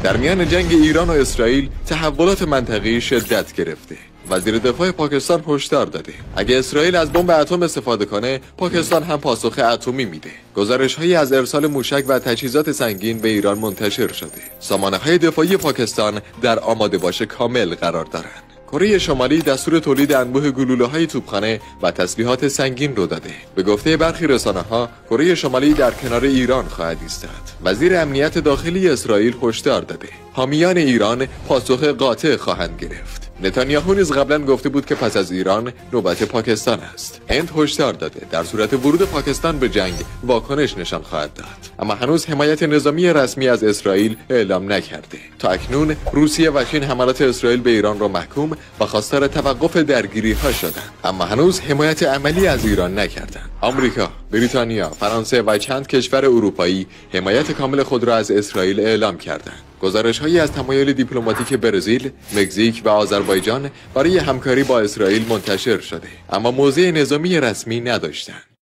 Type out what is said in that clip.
در میان جنگ ایران و اسرائیل تحولات منطقه‌ای شدت گرفته. وزیر دفاع پاکستان هشدار داده اگه اسرائیل از بمب اتم استفاده کنه، پاکستان هم پاسخ اتمی میده. گزارش‌هایی از ارسال موشک و تجهیزات سنگین به ایران منتشر شده. سامانه‌های دفاعی پاکستان در آماده باش کامل قرار دارند. کره شمالی دستور تولید انبوه گلوله‌های توپخانه و تسلیحات سنگین رو داده. به گفته برخی رسانه‌ها، کره شمالی در کنار ایران خواهد ایستاد. وزیر امنیت داخلی اسرائیل هشدار داده حامیان ایران پاسخ قاطع خواهند گرفت. نتانیاهو نیز قبلا گفته بود که پس از ایران نوبت پاکستان است. هند هشدار داده در صورت ورود پاکستان به جنگ واکنش نشان خواهد داد، اما هنوز حمایت نظامی رسمی از اسرائیل اعلام نکرده. تا اکنون روسیه و چین حملات اسرائیل به ایران را محکوم و خواستار توقف درگیری‌ها شدند، اما هنوز حمایت عملی از ایران نکردند. آمریکا، بریتانیا، فرانسه و چند کشور اروپایی حمایت کامل خود را از اسرائیل اعلام کردند. گزارش‌هایی از تمایل دیپلماتیک برزیل، مکزیک و آذربایجان برای همکاری با اسرائیل منتشر شده، اما موضع نظامی رسمی نداشتند.